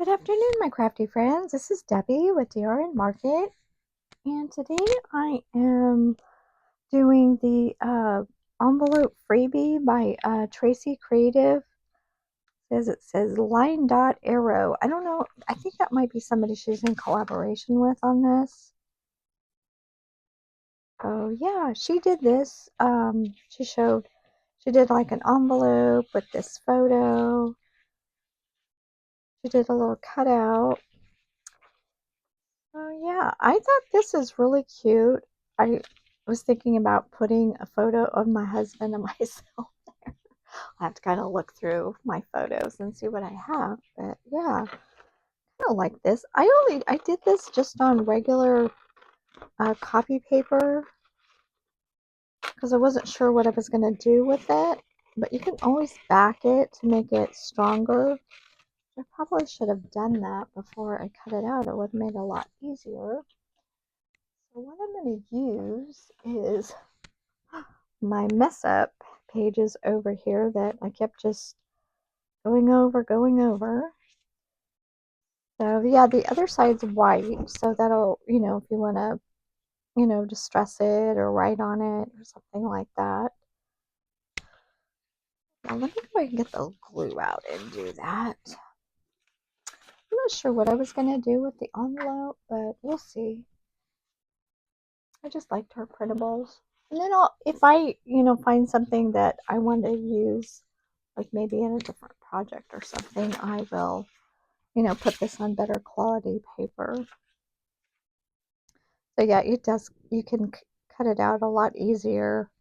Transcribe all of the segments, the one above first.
Good afternoon, my crafty friends. This is Debbie with DRN Market, and today I am doing the envelope freebie by Tracy Creative. It says line dot arrow. I don't know. I think that might be somebody she's in collaboration with on this. Oh yeah, she did this. She did like an envelope with this photo. She did a little cutout. Oh yeah, I thought this is really cute. I was thinking about putting a photo of my husband and myself there. I have to kind of look through my photos and see what I have. But yeah, I don't like this. I did this just on regular copy paper because I wasn't sure what I was going to do with it. But you can always back it to make it stronger. I probably should have done that before I cut it out. It would have made it a lot easier. So what I'm going to use is my mess up pages over here that I kept just going over. So yeah, the other side's white, so that'll, if you want to, distress it or write on it or something like that. Now let me go ahead and get the glue out and do that. I'm not sure what I was going to do with the envelope, but we'll see. I just liked her printables. And then if I, find something that I want to use, like maybe in a different project or something, I will, put this on better quality paper. So yeah, you can cut it out a lot easier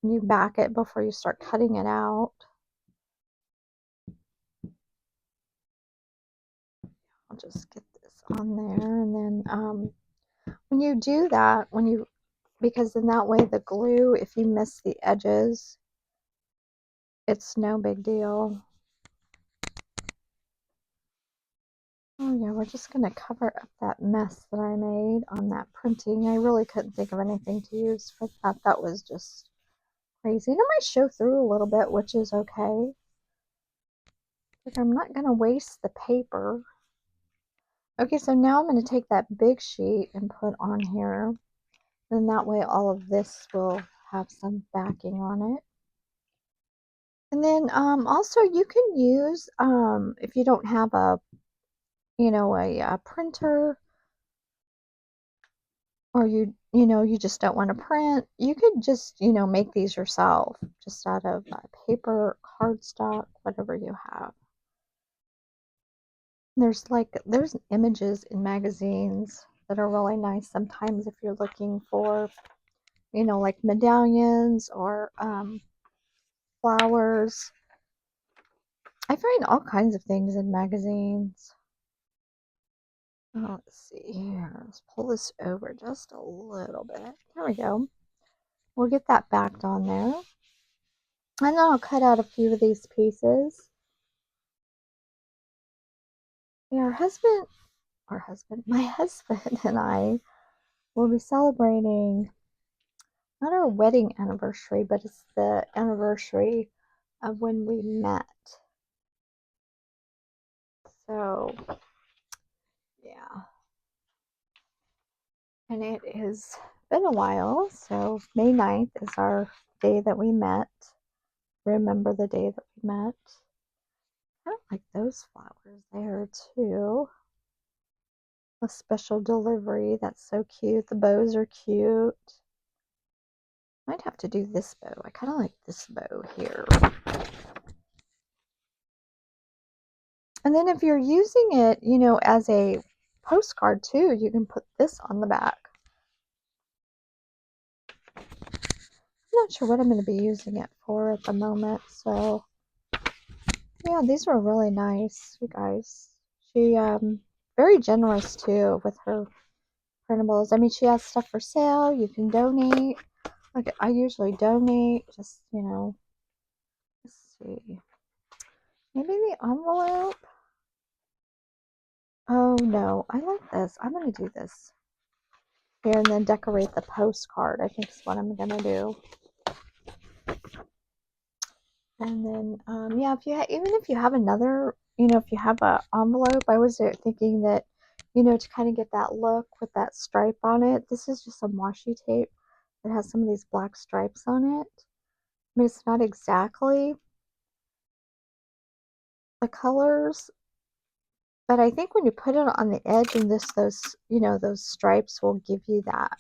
when you back it before you start cutting it out. I'll just get this on there, and then when you do that, because in that way the glue, if you miss the edges, it's no big deal. Oh yeah, we're just going to cover up that mess that I made on that printing. I really couldn't think of anything to use for that. That was just crazy. And it might show through a little bit, which is okay. But I'm not going to waste the paper. Okay, so now I'm going to take that big sheet and put on here. Then that way all of this will have some backing on it. And then also you can use, if you don't have a printer, or you just don't want to print, you could just make these yourself just out of paper, cardstock, whatever you have. There's images in magazines that are really nice sometimes if you're looking for like medallions or flowers. I find all kinds of things in magazines. Oh, let's see here. Let's pull this over just a little bit. There we go. We'll get that backed on there. And then I'll cut out a few of these pieces. Yeah, my husband and I will be celebrating not our wedding anniversary, but it's the anniversary of when we met. So, yeah. And it has been a while, so May 9th is our day that we met. Remember the day that we met. I like those flowers there too. A special delivery, that's so cute. The bows are cute. Might have to do this bow. I kind of like this bow here. And then if you're using it, as a postcard too, you can put this on the back. I'm not sure what I'm going to be using it for at the moment, so yeah, these were really nice, you guys. She very generous too with her printables. I mean, she has stuff for sale. You can donate. Like I usually donate. Just let's see. Maybe the envelope. Oh no, I like this. I'm gonna do this here and then decorate the postcard. I think is what I'm gonna do. And then yeah, even if you have another if you have an envelope, I was thinking that, to kind of get that look with that stripe on it. This is just some washi tape that has some of these black stripes on it. I mean, it's not exactly the colors, but I think when you put it on the edge and those stripes will give you that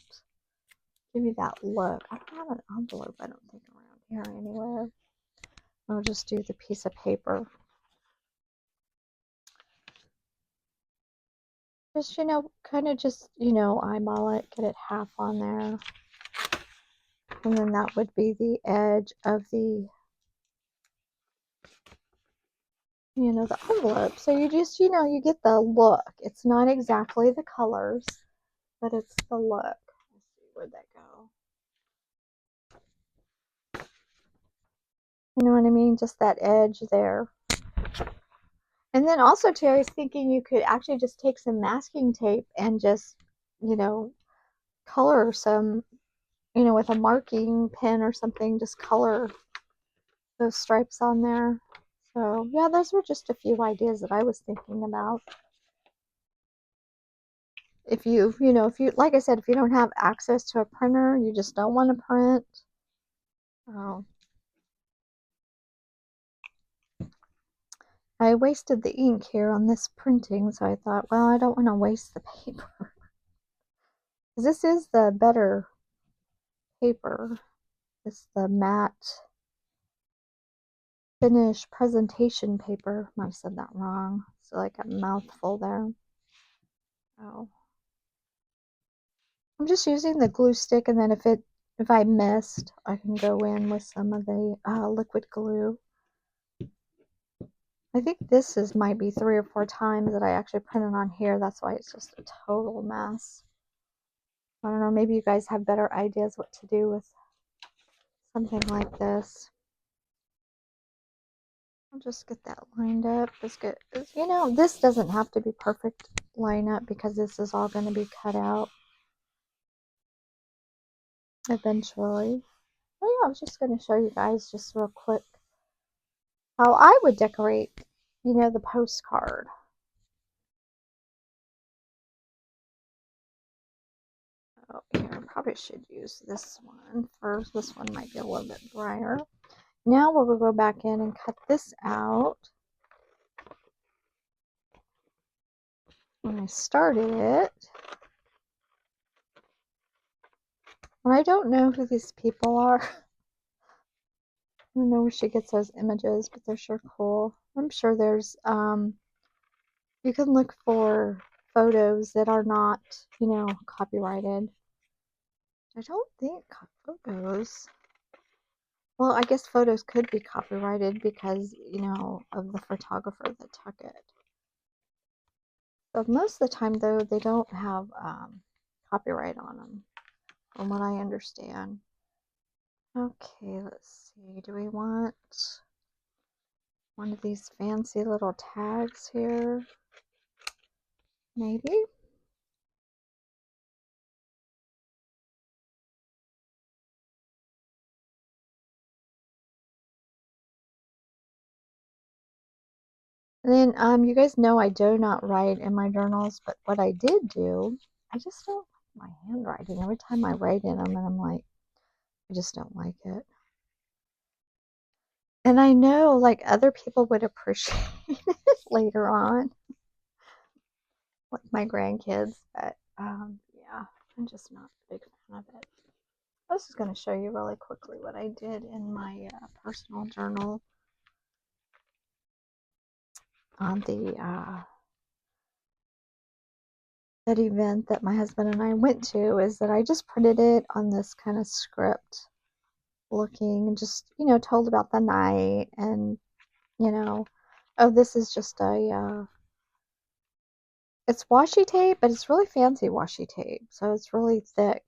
look. I don't have an envelope, I don't think, around here anywhere. I'll just do the piece of paper. Just, kind of just, eyeball it, get it half on there. And then that would be the edge of the, the envelope. So you just, you get the look. It's not exactly the colors, but it's the look. Let's see, where'd that go? You know what I mean? Just that edge there. And then also, too, I was thinking you could actually just take some masking tape and just, color some, with a marking pen or something, just color those stripes on there. So, yeah, those were just a few ideas that I was thinking about. If like I said, if you don't have access to a printer, you just don't want to print. Oh, I wasted the ink here on this printing, so I thought, well, I don't want to waste the paper. This is the better paper. It's the matte finish presentation paper. Might have said that wrong. So like a mouthful there. Oh. I'm just using the glue stick, and then if I missed, I can go in with some of the liquid glue. I think this might be 3 or 4 times that I actually printed on here. That's why it's just a total mess. I don't know, maybe you guys have better ideas what to do with something like this. I'll just get that lined up. Just get, this doesn't have to be perfect line up because this is all going to be cut out eventually. Oh yeah, I was just going to show you guys just real quick how I would decorate, the postcard. Oh, here, I probably should use this one first. This one might be a little bit brighter. Now we'll go back in and cut this out. When I started it, and I don't know who these people are. I don't know where she gets those images, but they're sure cool. I'm sure there's, you can look for photos that are not, copyrighted. I don't think photos. Well, I guess photos could be copyrighted because, of the photographer that took it. But most of the time, though, they don't have copyright on them, from what I understand. Okay, let's see. Do we want one of these fancy little tags here? Maybe? And then, you guys know I do not write in my journals, but what I did do, I just don't like my handwriting. Every time I write in them, and I'm like, I just don't like it. And I know, like, other people would appreciate it later on, like my grandkids, but, yeah, I'm just not a big fan of it. I was just going to show you really quickly what I did in my personal journal on that event that my husband and I went to, is that I just printed it on this kind of script looking, and just, told about the night, and, oh, this is just it's washi tape, but it's really fancy washi tape, so it's really thick,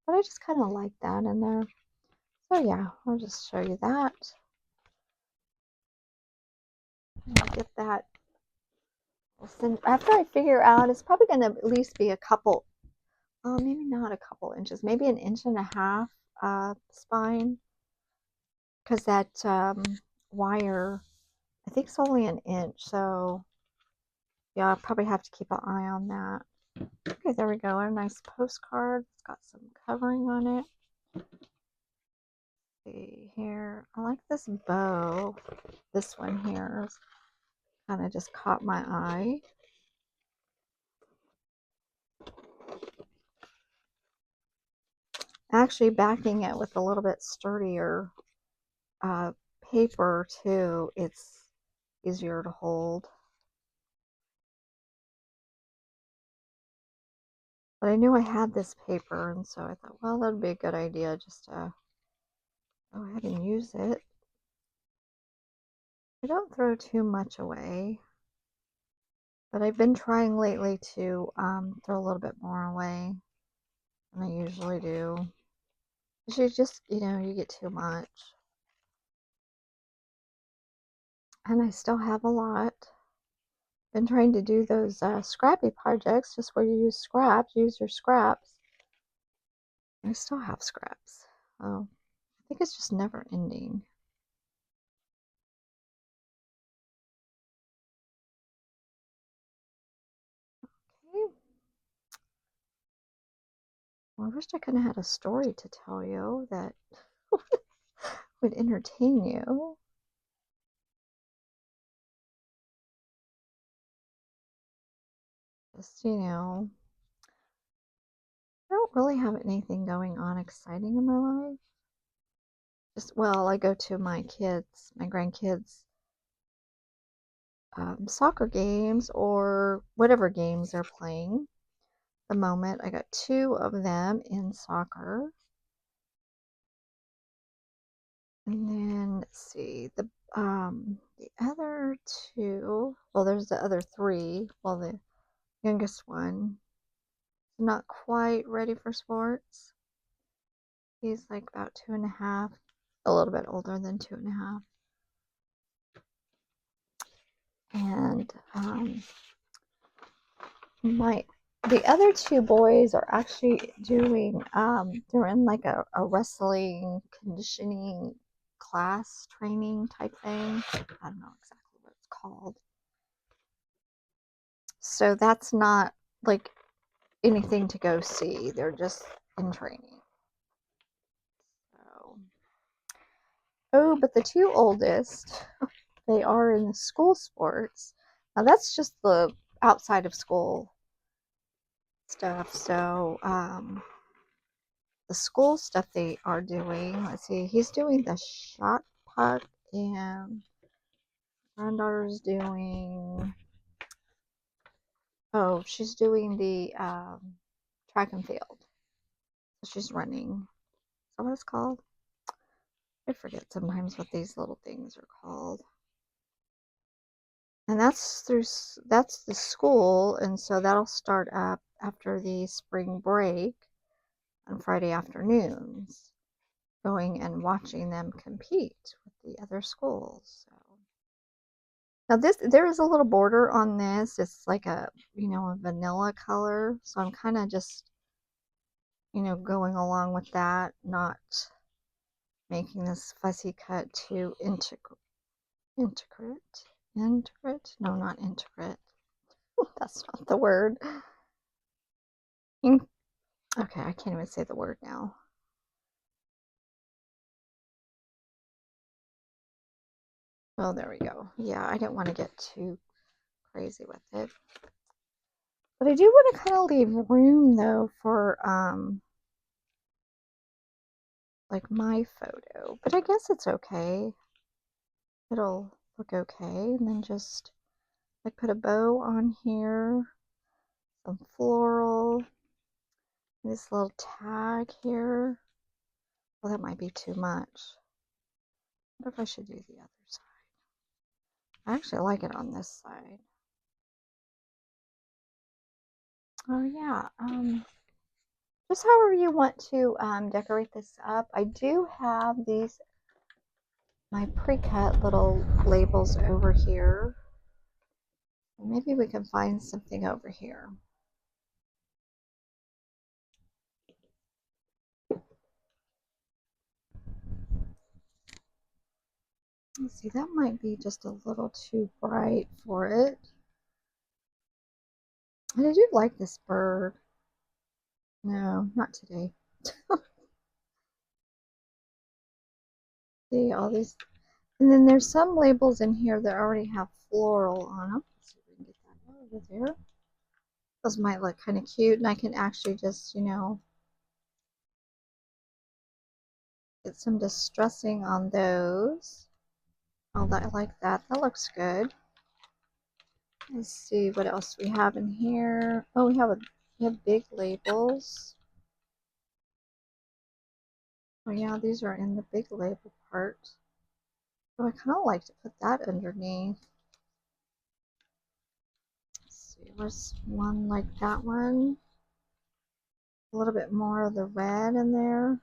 but I just kind of like that in there. So yeah, I'll just show you that. I'll get that. After I figure out, it's probably going to at least be a couple, maybe not a couple inches, maybe an inch and a half spine, because that wire I think it's only an inch, so yeah, I'll probably have to keep an eye on that. Okay, there we go. A nice postcard. It's got some covering on it. Let's see here. I like this bow. This one here kind of just caught my eye. Actually, backing it with a little bit sturdier paper too, it's easier to hold. But I knew I had this paper, and so I thought, well, that'd be a good idea just to go ahead and use it. I don't throw too much away, but I've been trying lately to throw a little bit more away than I usually do. You just, you get too much. And I still have a lot. Been trying to do those scrappy projects, just where you use scraps, use your scraps. I still have scraps. Oh, I think it's just never ending. Okay. Well, I wish I could have had a story to tell you that would entertain you. Just, I don't really have anything going on exciting in my life. Just, well, I go to my grandkids' soccer games or whatever games they're playing. At the moment, I got 2 of them in soccer. And then, let's see, the other 2, well, there's the other 3. Well, the youngest one is not quite ready for sports. He's like about 2.5, a little bit older than 2.5. And the other 2 boys are actually doing they're in like a wrestling conditioning class training type thing. I don't know exactly what it's called. So that's not like anything to go see. They're just in training. So, oh, but the 2 oldest, they are in the school sports. Now that's just the outside of school stuff. So, the school stuff they are doing, let's see, he's doing the shot put, and granddaughter's doing, oh, she's doing the track and field. So she's running. Is that what it's called? I forget sometimes what these little things are called. And that's the school, and so that'll start up after the spring break on Friday afternoons, going and watching them compete with the other schools. So now there is a little border on this. It's like a vanilla color, so I'm kind of just going along with that, not making this fussy cut too intricate. No, not intricate. That's not the word. Okay, I can't even say the word now. Oh, there we go. Yeah, I didn't want to get too crazy with it. But I do want to kind of leave room though for like my photo. But I guess it's okay. It'll look okay. And then just like put a bow on here, some floral, this little tag here. Well, that might be too much. I wonder if I should do the other side. I actually like it on this side. Oh yeah, just however you want to decorate this up. I do have my pre-cut little labels over here. Maybe we can find something over here. Let's see, that might be just a little too bright for it. And I do like this bird. No, not today. See all these, and then there's some labels in here that already have floral on them. Let's see if we can get that over there. Those might look kind of cute, and I can actually just, you know, get some distressing on those. Oh, I like that. That looks good. Let's see what else we have in here. Oh, we have big labels. Oh yeah, these are in the big label part. Oh, I kind of like to put that underneath. Let's see, where's one like that one? A little bit more of the red in there.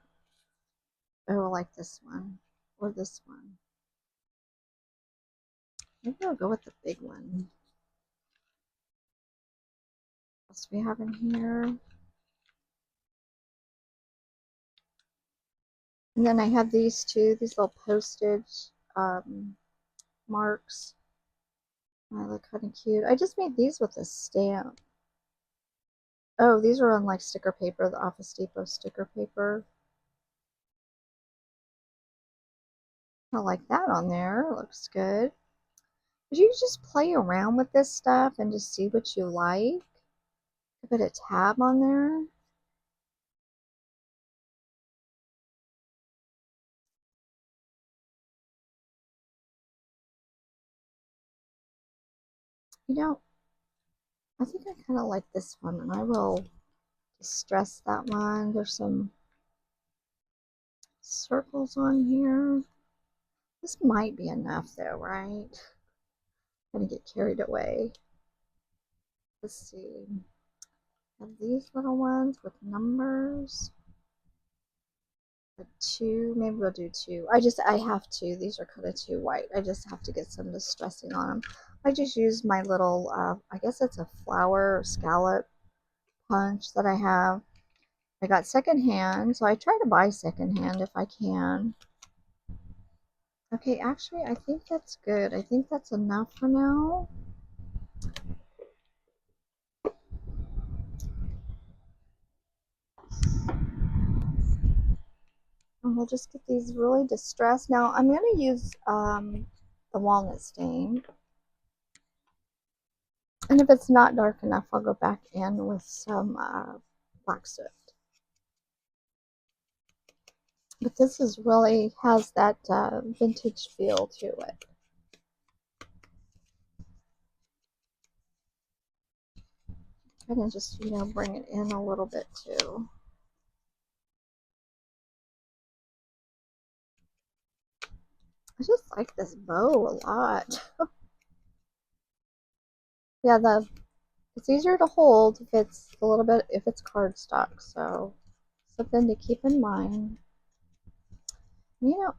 Oh, I like this one or this one. Maybe I'll go with the big one. What else we have in here? And then I have these two, these little postage marks. They look kind of cute. I just made these with a stamp. Oh, these are on like sticker paper, the Office Depot sticker paper. I like that on there. Looks good. But you just play around with this stuff and just see what you like. Put a tab on there. You know, I think I kind of like this one, and I will distress that one. There's some circles on here. This might be enough though, right? I'm gonna get carried away. Let's see. Have these little ones with numbers. A two, maybe we'll do two. I have two. These are kind of too white. I just have to get some distressing on them. I just use my little, I guess it's a flower scallop punch that I have. I got secondhand, so I try to buy secondhand if I can. Okay, actually, I think that's good. I think that's enough for now. And we'll just get these really distressed. Now, I'm going to use the walnut stain. And if it's not dark enough, I'll go back in with some black soot. But this is really has that vintage feel to it. I can just, you know, bring it in a little bit too. I just like this bow a lot. Yeah, it's easier to hold if it's a little bit if it's cardstock, so something to keep in mind. You know,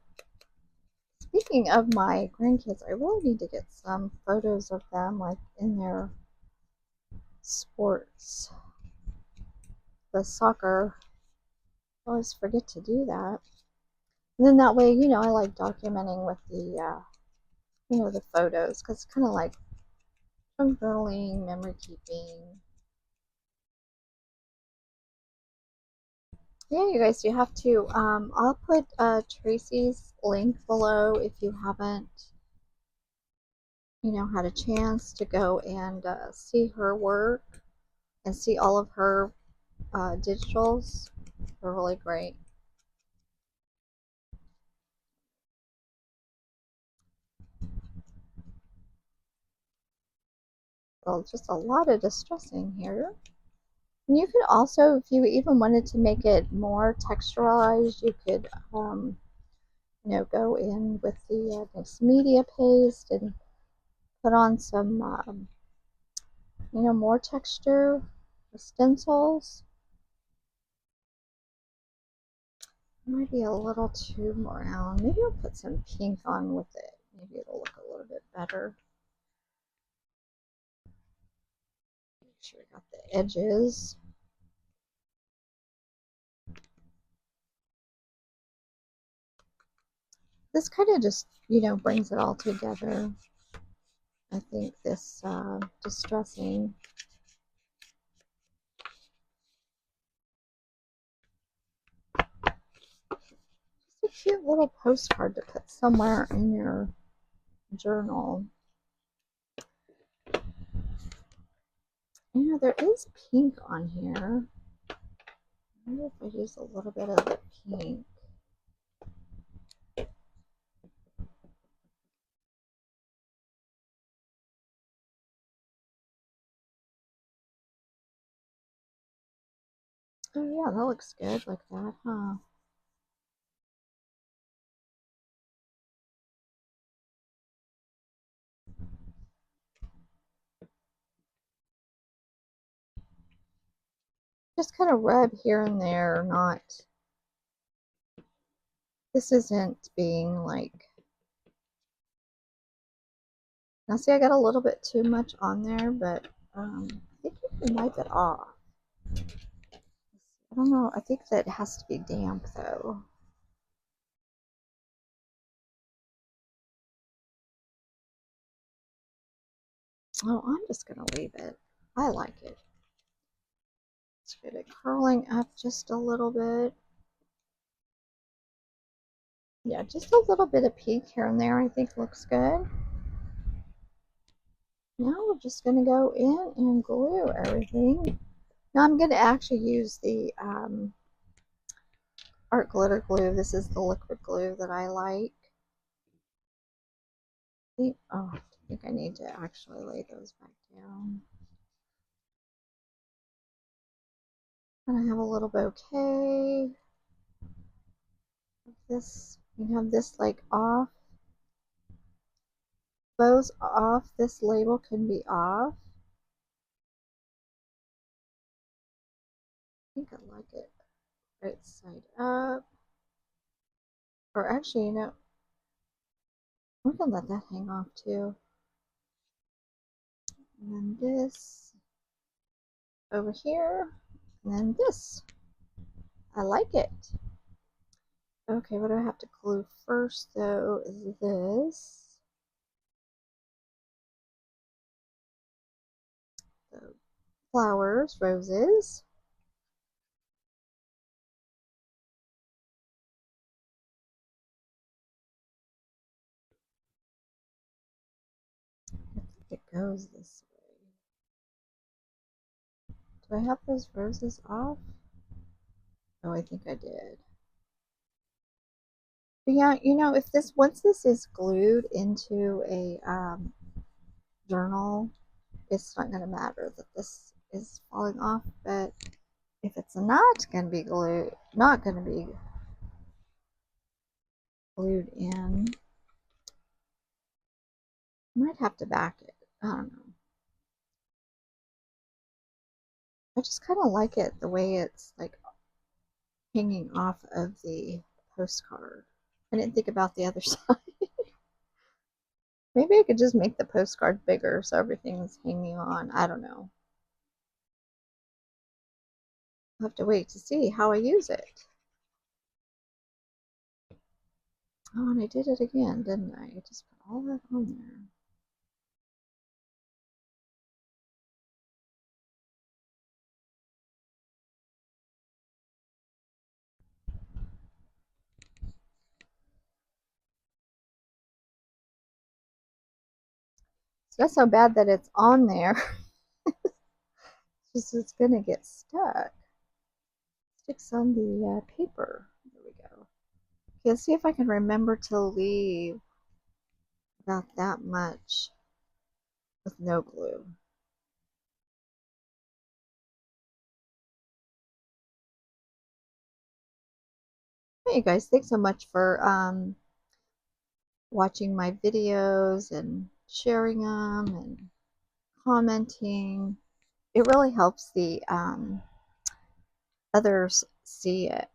speaking of my grandkids, I really need to get some photos of them like in their sports. The soccer, I always forget to do that. And then that way, you know, I like documenting with the you know, the photos, because it's kind of like journaling, memory keeping. Yeah, you guys, you have to. I'll put Tracy's link below if you haven't, you know, had a chance to go and see her work and see all of her digitals. They're really great. Well, just a lot of distressing here. And you could also, if you even wanted to make it more texturized, you could, you know, go in with the mixed media paste and put on some, you know, more texture, stencils. Might be a little too brown. Maybe I'll put some pink on with it. Maybe it'll look a little bit better. Make sure we got the edges. this kind of just, you know, brings it all together. I think this distressing. Just a cute little postcard to put somewhere in your journal. You know, there is pink on here. I wonder if I use a little bit of the pink. Oh yeah, that looks good like that, huh? Just kind of rub here and there, not, this isn't being like, now see I got a little bit too much on there, but I think you can wipe it off. I don't know, I think that it has to be damp though. Oh, I'm just gonna leave it. I like it. Let's get it curling up just a little bit. Yeah, just a little bit of pink here and there I think looks good. Now we're just going to go in and glue everything. Now I'm going to actually use the art glitter glue. This is the liquid glue that I like. I think I need to actually lay those back down. And I have a little bouquet. This, you have this like off. Bows off. This label can be off. I think I like it right side up. Or actually, you know, we can let that hang off too. And then this over here. And then this. I like it. Okay, what do I have to glue first though is this. The flowers, roses. I think it goes this way. Do I have those roses off? Oh, I think I did. But yeah, you know, if this, once this is glued into a journal, it's not going to matter that this is falling off. But if it's not going to be glued, not going to be glued in, I might have to back it. I don't know. I just kind of like it the way it's like hanging off of the postcard. I didn't think about the other side. Maybe I could just make the postcard bigger so everything's hanging on. I don't know. I'll have to wait to see how I use it. Oh, and I did it again, didn't I? I just put all that on there. So that's so bad that it's on there. It's gonna get stuck. Sticks on the paper. There we go. Okay, let's see if I can remember to leave about that much with no glue. Hey, you guys, thanks so much for watching my videos and sharing them and commenting. It really helps the others see it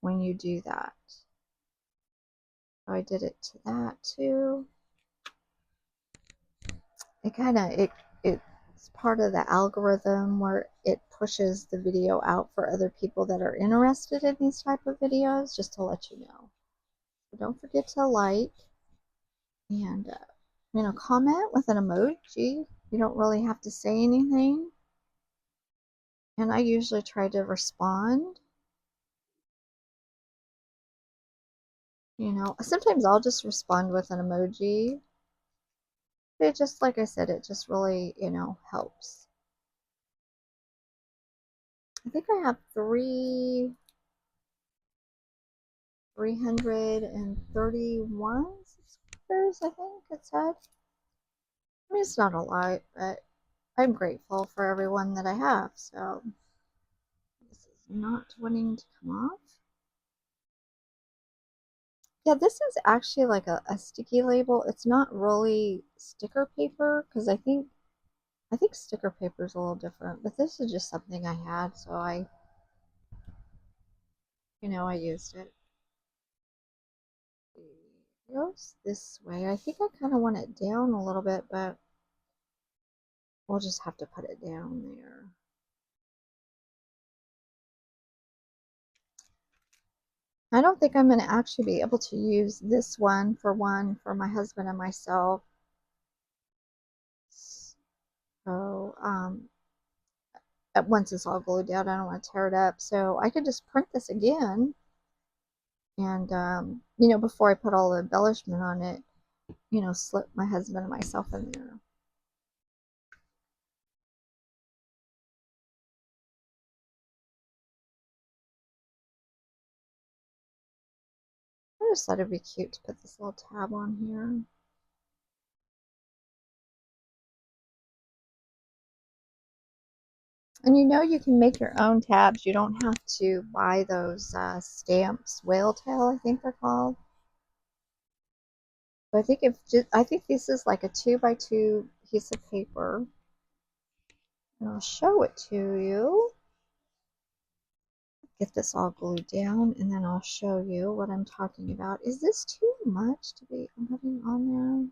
when you do that. I did it to that too. It kind of it's part of the algorithm where it pushes the video out for other people that are interested in these type of videos, just to let you know. So don't forget to like and comment with an emoji. You don't really have to say anything. And I usually try to respond. Sometimes I'll just respond with an emoji. It just, like I said, it just really, helps. I think I have 331 subscribers, I think it said. I mean, it's not a lot, but I'm grateful for everyone that I have. So this is not wanting to come off. Yeah, this is actually like a sticky label. It's not really sticker paper because I think sticker paper is a little different, but this is just something I had, so I used it. It goes this way. I think I kind of want it down a little bit, but we'll just have to put it down there. I don't think I'm going to actually be able to use this one for my husband and myself. So, once it's all glued down, I don't want to tear it up. So I could just print this again. And, before I put all the embellishment on it, slip my husband and myself in there. I just thought it'd be cute to put this little tab on here. And you can make your own tabs. You don't have to buy those stamps, whale tail, I think they're called. But I think this is like a 2x2 piece of paper. And I'll show it to you. Get this all glued down, and then I'll show you what I'm talking about. Is this too much to be putting on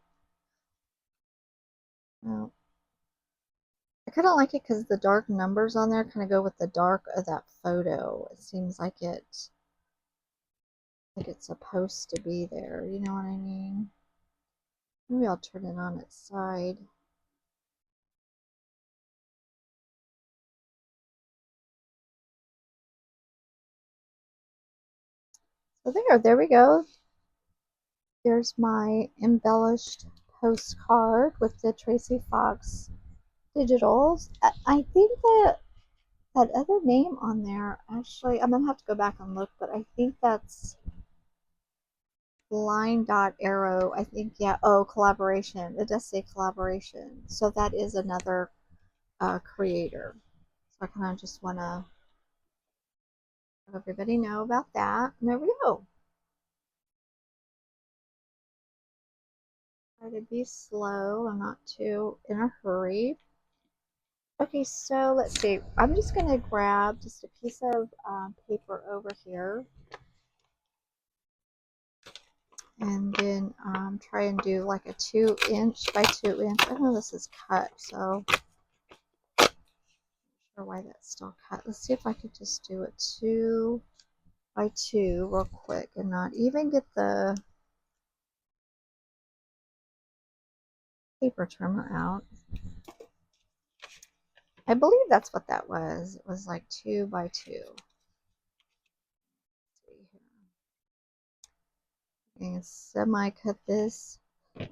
there? Well, I kind of like it because the dark numbers on there kind of go with the dark of that photo. It seems like it's supposed to be there. You know what I mean? Maybe I'll turn it on its side. So there we go. There's my embellished postcard with the Tracy Fox digitals. I think that other name on there, actually, I'm gonna have to go back and look, but I think that's line dot arrow. I think, yeah. Oh, collaboration. It does say collaboration, so that is another creator. So I kind of just want to let everybody know about that. And there we go. Try to be slow. I'm not too in a hurry. Okay, so let's see. I'm just going to grab just a piece of paper over here and then try and do like a 2" by 2". I know this is cut, so I'm not sure why that's still cut. Let's see if I could just do it 2 by 2 real quick and not even get the paper trimmer out. I believe that's what that was. It was like 2 by 2. And semi-cut this. And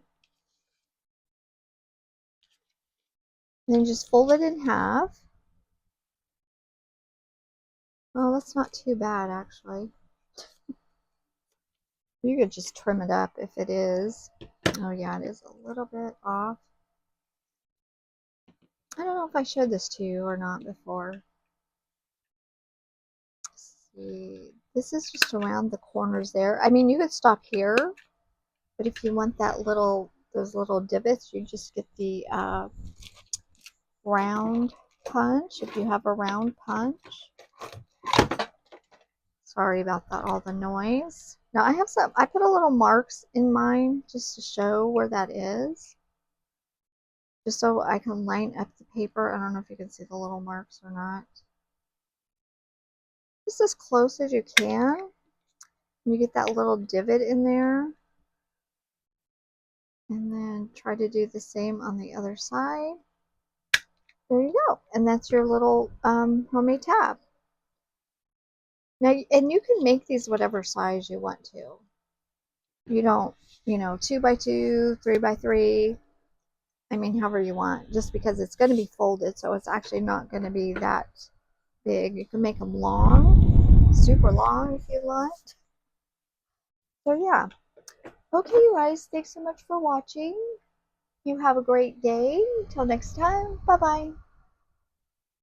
then just fold it in half. Well, that's not too bad, actually. You could just trim it up if it is. Oh, yeah, it is a little bit off. I don't know if I showed this to you or not before. Let's see. This is just around the corners there. I mean, you could stop here, but if you want those little divots, you just get the round punch, if you have a round punch. Sorry about that, all the noise. Now I put a little marks in mine just to show where that is. Just so I can line up the paper. I don't know if you can see the little marks or not. Just as close as you can. You get that little divot in there. And then try to do the same on the other side. There you go. And that's your little homemade tab. Now, and you can make these whatever size you want to. You don't, 2 by 2, 3 by 3. I mean, however you want, just because it's going to be folded, so it's actually not going to be that big. You can make them long, super long if you want. So yeah. Okay, you guys, thanks so much for watching. You have a great day. Until next time, bye-bye.